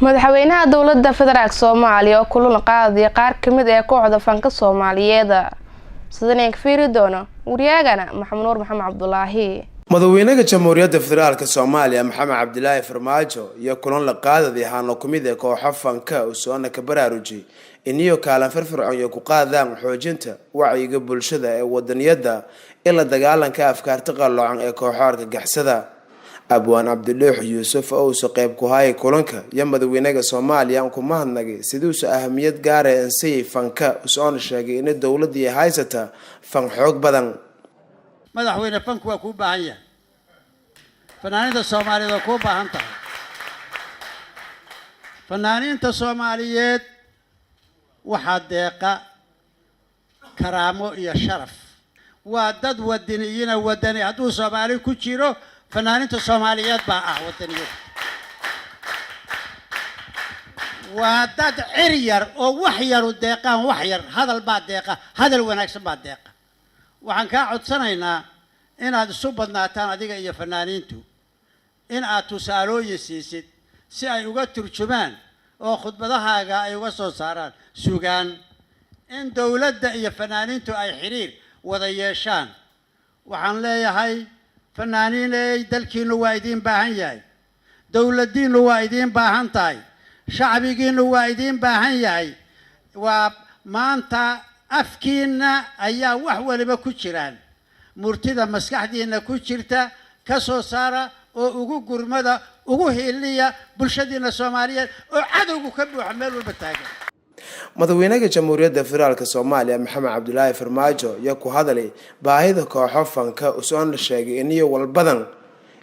madaxweynaha dowladda federaalk Soomaaliya oo kulan qaadaya qaar kamid ah kooxda fanka Soomaaliyeed sidoo fiiri doono wariyagana Maxamed Nuur Maxamed Cabdullaahi madaxweynaha Jamhuuriyadda Federaalka Soomaaliya Maxamed Cabdullaahi Farmaajo iyo kulan la qaaday hano kamid ah kooxda fanka oo soo ka baraarujay inuu kaalan firfircoon iyo ku qaadaan xoojinta wacyiga bulshada ee wadaniyada ila dagaalanka afkaarta qaloocan ee kooxaha argagixisada abwaan Cabdulaahi Yuusuf oo soo qayb ku hayay kulanka iyo madaxweynaha Soomaaliya ku mahadnaqay sidoo uu ahmiyad gaar ah in fanka soo sheegay in dawladda ay haysata fan xoog badan madaxweyne fanku waa ku baahan yahay fanaaniinta Soomaaliyeed waa ku baahan tahay fanaaniinta Soomaaliyeed waxa deeqa karaamo iyo sharaf waa dad wadani hadduu Soomaali ku jiro fanaaniinta Soomaaliyeed baa ah wadaniyeed waa dad ciryar oo wax yar u deeqaan wax yar hadal baa deeqa hadal wanaagsan baa deeqa waxaan ka codsanaynaa inaad isu badnaataan adiga iyo fanaaniintu in aad tusaalooyin siisid si ay uga turjumaan oo khudbadahaaga ay uga soo saaraan sugaan in dawladda iyo fanaaniintu ay xiriir wada yeeshaan waxaan leeyahay fanaaniinay dalkiinu waa idin baahan yahay dawladdiinu waa idin baahan tahay shacbigiinu waa idin baahan yahay waa maanta afkiina ayaa wax waliba ku jiraan murtida maskaxdiina ku jirta ka soo saara oo ugu gurmada ugu hiliya bulshadiina Soomaaliyeed oo cadowgu ka buuxa meel walba taagan madaxweynaha Jamhuuriyadda Federaalka Soomaaliya Maxamed Cabdullaahi Farmaajo ayaa ku hadalay baahida kooxo fanka oo soo sheegay in iyo walbadan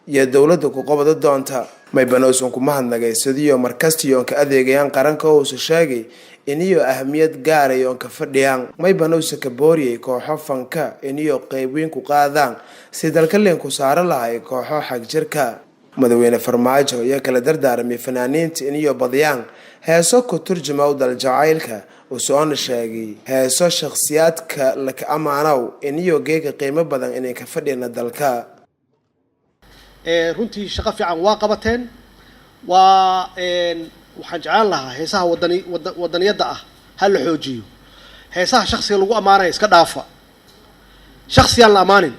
iyo dawladda ku qabado doonta may banoosan ku mahadnaqay sidoo markastiyo ka adeegayaan qaranka oo soo sheegay in iyo ahmiyad gaar ah oo ka fadhiyaan may banoosan ka booriyay kooxo fanka in iyo qayb weyn ku qaadaan si dalka leen ku saar lahaay kooxo xaq jirka madaxweyne Farmaajo ayaa kala dardaarmay fanaaniinta in iyo badiyaan heeso ku turjuma dal jacaylka oo soo sheegay heeso shakhsiyaadka la ka amaanaw in iyo geega qiimo badan inay ka fadhiyaan dalka runtii shaqo fiican waa qabateen waa waxaan jeclaan lahaa heesaha wadaniyada ah hal la xoojiyo heesaha shakhsiga lagu amaanay iska dhaafa shakhsiyan la amaanin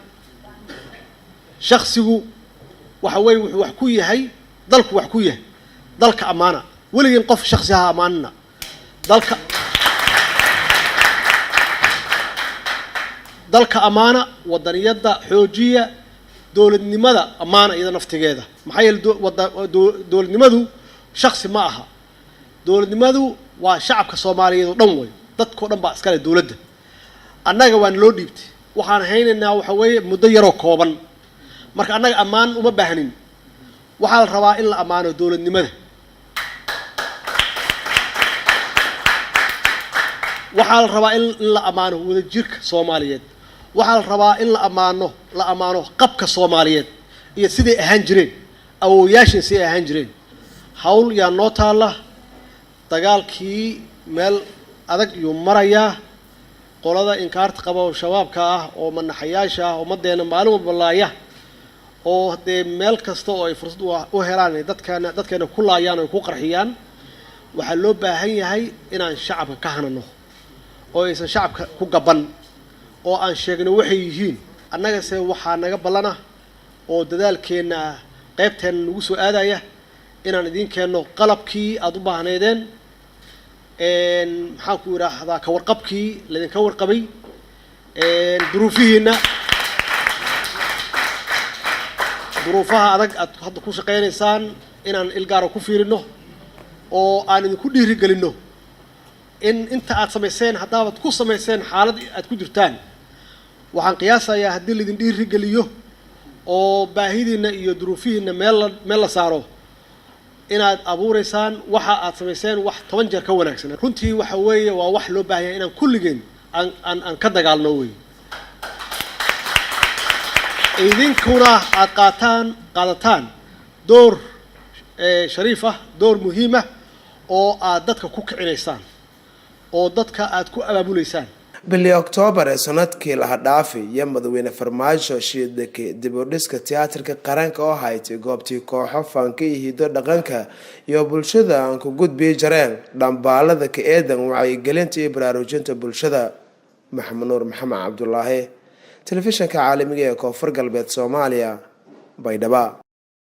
shakhsigu waxa weey wuxuu wax ku yahay dalku wax ku yahay dalka amaana waligiin qof shakhsi ah amaanna dalka amaana wadaniyada xoojiya dawladnimada amaana iyada naftigeeda maxay dawladnimadu shakhsi ma aha dawladnimadu waa shacabka Soomaaliyeed oo dhan way dadka dhan baa iska leh dawladda annaga waan loo dhiibtay waxaan haynaynaa waxa weeye muddo yar oo kooban marka annaga amaan uma baahnin waxa la rabaa in la amaano dawladnimada waxa la rabaa in la amaano wadajirka Soomaaliyeed waxa la rabaa in la amaano qabka Soomaaliyeed iyo sidii ahaan jireen awooyaashin sidii ahaan jireen hawl yaa noo taala dagaalkii meel adag iyo maraya qolada inkaarta qaba oo shabaabka ah oo manaxayaasha ah oo madeena maalin walba laaya oo de meel kasta oo ay fursad u helaan dadkeena ku laayaan oo ku qarxiyaan waxa loo baahan yahay inaan shacabka ka hanano oo aysan shacabka ku gaban oo aan sheegno waxay yihiin annaga se waxa naga balana oo dadaalkeena qaybteen lagu soo aadaya inaan idin keeno qalabkii aad u baahneedeen maxaan ku yiraahdaa ka warqabkii la idin ka warqabay duruufaha adag aad hadda ku shaqeynaysaan inaan ilgaar ku fiirino oo aan idin ku dhiiri galino in inta aad sameyseen haddaad ku sameyseen xaalad aad ku jirtaan waxaan qiyaasayaa haddii la idin dhiiri galiyo oo baahidiina iyo duruufihiina meel la saaro inaad abuureysaan waxa aad sameyseen wax 10 jeer ka wanaagsan runtii waxa weeye waa wax loo baahan yahay inaan kulligeen aan ka dagaalno way idinkuna aad qaadataan door shariif ah door muhiim ah oo aad dadka ku kicinaysaan oo dadka aad ku abaabuleysaan bili Oktoobar ee sanadkii la hadhaafay iyo madaxweyne Farmaajo shiidake dib u dhiska tiyaatarka qaranka oo haytay goobtii kooxo fanka iyo hiddo dhaqanka iyo bulshada aan ku gudbi jareen dhambaalada ka eedan wacyigelinta iyo baraarujinta bulshada. Maxamed Nuur Maxamed Cabdullaahi, telefishinka caalamiga ee Koonfur Galbeed Soomaaliya, Baydhabo.